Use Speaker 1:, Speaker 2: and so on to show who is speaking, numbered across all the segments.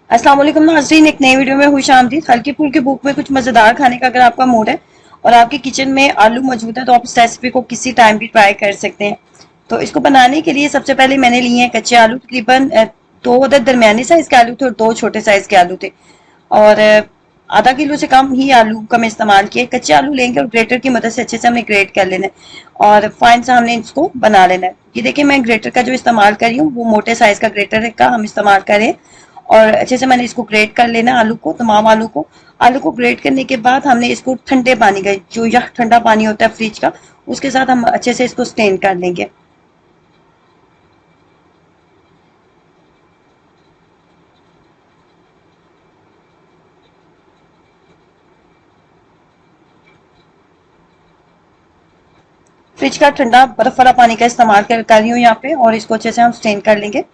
Speaker 1: अस्सलाम वालेकुम नाज़रीन, एक नई वीडियो में खुश आमदीद। हल्की फुल्की भूख में कुछ मज़ेदार खाने का अगर आपका मूड है और आपके किचन में आलू मौजूद है तो आप इस रेसिपी को किसी टाइम भी ट्राई कर सकते हैं। तो इसको बनाने के लिए सबसे पहले मैंने लिए हैं कच्चे आलू। तकरीबन दो उधर दरमियानी साइज के आलू थे और दो छोटे साइज के आलू थे। और आधा किलो से कम ही आलू का मैं इस्तेमाल किया। कच्चे आलू लेंगे और ग्रेटर की मदद से अच्छे से हमने ग्रेट कर लेना है और फाइन सा हमने इसको बना लेना है। ये देखिए, मैं ग्रेटर का जो इस्तेमाल कर रही हूँ वो मोटे साइज का ग्रेटर का हम इस्तेमाल करें। और अच्छे से मैंने इसको ग्रेट कर लेना आलू को, तमाम आलू को ग्रेट करने के बाद हमने इसको ठंडे पानी का, जो यह ठंडा पानी होता है फ्रिज का, उसके साथ हम अच्छे से इसको स्टेन कर लेंगे। फ्रिज का ठंडा बर्फ वाला पानी का इस्तेमाल कर रही हूँ यहाँ पे, और इसको अच्छे से हम स्टेन कर लेंगे।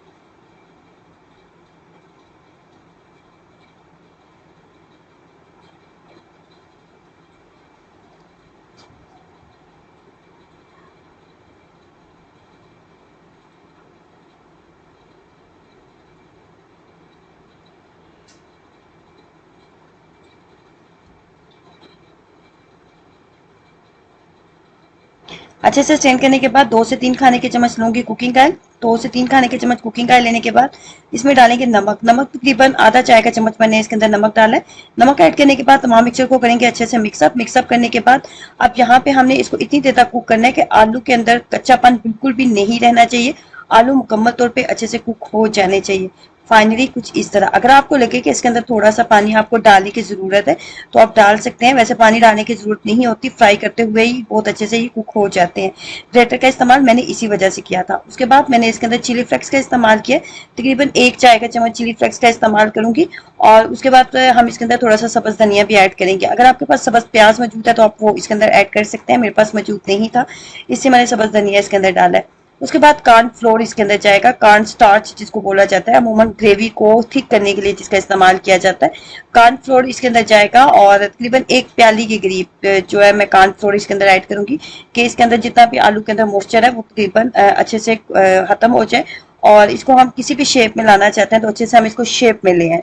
Speaker 1: अच्छे से स्टेन करने के बाद 2 से 3 खाने के चम्मच लूंगी कुकिंग ऑयल। 2 से 3 खाने के चम्मच कुकिंग ऑयल लेने के बाद इसमें डालेंगे नमक। नमक तकरीबन आधा चाय का चम्मच मैंने इसके अंदर नमक डाला है। नमक ऐड करने के बाद तमाम मिक्सचर को करेंगे अच्छे से मिक्सअप करने के बाद अब यहाँ पे हमने इसको इतनी देर तक कुक करना है कि आलू के अंदर कच्चापन बिल्कुल भी नहीं रहना चाहिए। आलू मुकम्मल तौर पे अच्छे से कुक हो जाने चाहिए। फाइनली कुछ इस तरह। अगर आपको लगे कि इसके अंदर थोड़ा सा पानी आपको डालने की जरूरत है तो आप डाल सकते हैं, वैसे पानी डालने की जरूरत नहीं होती, फ्राई करते हुए ही बहुत अच्छे से ये कुक हो जाते हैं। ग्रेटर का इस्तेमाल मैंने इसी वजह से किया था। उसके बाद मैंने इसके अंदर चिली फ्लेक्स का इस्तेमाल किया, तकरीबन 1 चाय का चम्मच चिली फ्लेक्स का इस्तेमाल करूंगी। और उसके बाद हम इसके अंदर थोड़ा सा सब्ज धनिया भी ऐड करेंगे। अगर आपके पास सब्ज प्याज मौजूद है तो आप वो इसके अंदर ऐड कर सकते हैं, मेरे पास मौजूद नहीं था, इससे मैंने सब्ज धनिया इसके अंदर डाला है। उसके बाद कॉर्न फ्लोर इसके अंदर जाएगा, कॉर्न स्टार्च जिसको बोला जाता है, अमूमन ग्रेवी को थिक करने के लिए जिसका इस्तेमाल किया जाता है। कॉर्न फ्लोर इसके अंदर जाएगा और तकरीबन 1 प्याली के करीब जो है मैं कॉर्न फ्लोर इसके अंदर ऐड करूंगी कि इसके अंदर जितना भी आलू के अंदर मॉइस्चर है वो तकरीबन अच्छे से खत्म हो जाए। और इसको हम किसी भी शेप में लाना चाहते हैं तो अच्छे से हम इसको शेप में ले आए।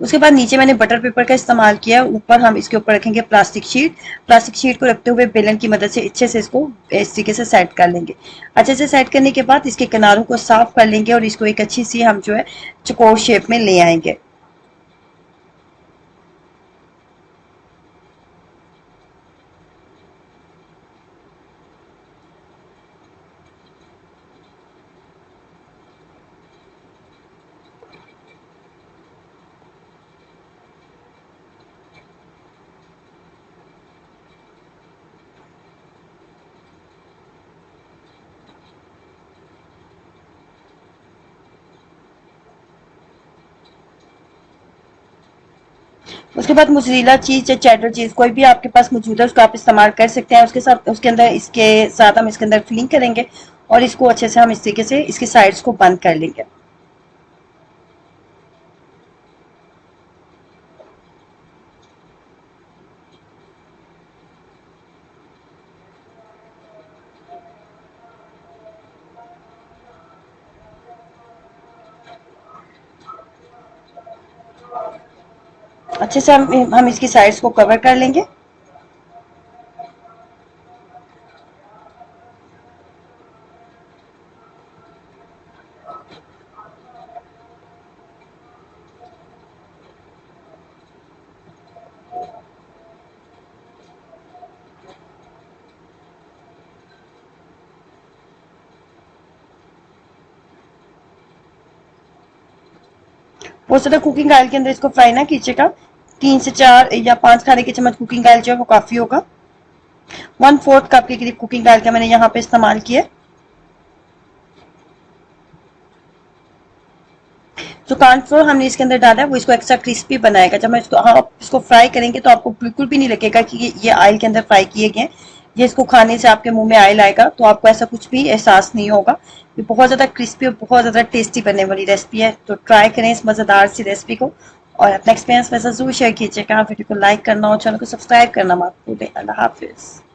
Speaker 1: उसके बाद नीचे मैंने बटर पेपर का इस्तेमाल किया, ऊपर हम इसके ऊपर रखेंगे प्लास्टिक शीट। प्लास्टिक शीट को रखते हुए बेलन की मदद से अच्छे से इसको इस तरीके से सेट कर लेंगे। अच्छे से सेट करने के बाद इसके किनारों को साफ कर लेंगे और इसको एक अच्छी सी हम जो है चौकोर शेप में ले आएंगे। उसके बाद मोज़रेला चीज या चेडर चीज कोई भी आपके पास मौजूद है उसको आप इस्तेमाल कर सकते हैं। उसके साथ उसके अंदर इसके साथ हम इसके अंदर फिलिंग करेंगे और इसको अच्छे से हम इस तरीके से इसकी साइड्स को बंद कर लेंगे। अच्छे से हम इसकी साइड्स को कवर कर लेंगे। बहुत ज़्यादा कुकिंग ऑयल के अंदर इसको फ्राई ना कीजिएगा। 3 से 4 या 5 खाने के चम्मच कुकिंग ऑयल जो है वो काफ़ी होगा। 1/4 कप के करीब कुकिंग ऑयल का मैंने यहाँ पे इस्तेमाल किया। जो कॉर्नफ्लोर हमने इसके अंदर डाला है वो इसको एक्स्ट्रा क्रिस्पी बनाएगा। जब मैं इसको आप इसको फ्राई करेंगे तो आपको बिल्कुल भी नहीं लगेगा कि ये ऑयल के अंदर फ्राई किए गए। ये इसको खाने से आपके मुंह में ऑयल आएगा तो आपको ऐसा कुछ भी एहसास नहीं होगा। ये बहुत ज़्यादा क्रिस्पी और बहुत ज़्यादा टेस्टी बनने वाली रेसिपी है, तो ट्राई करें इस मज़ेदार सी रेसिपी को और अपना एक्सपीरियंस वैसा जरूर शेयर कीजिएगा। वीडियो को लाइक करना और चैनल को सब्सक्राइब करना मत भूलें। अल्लाह हाफिज़।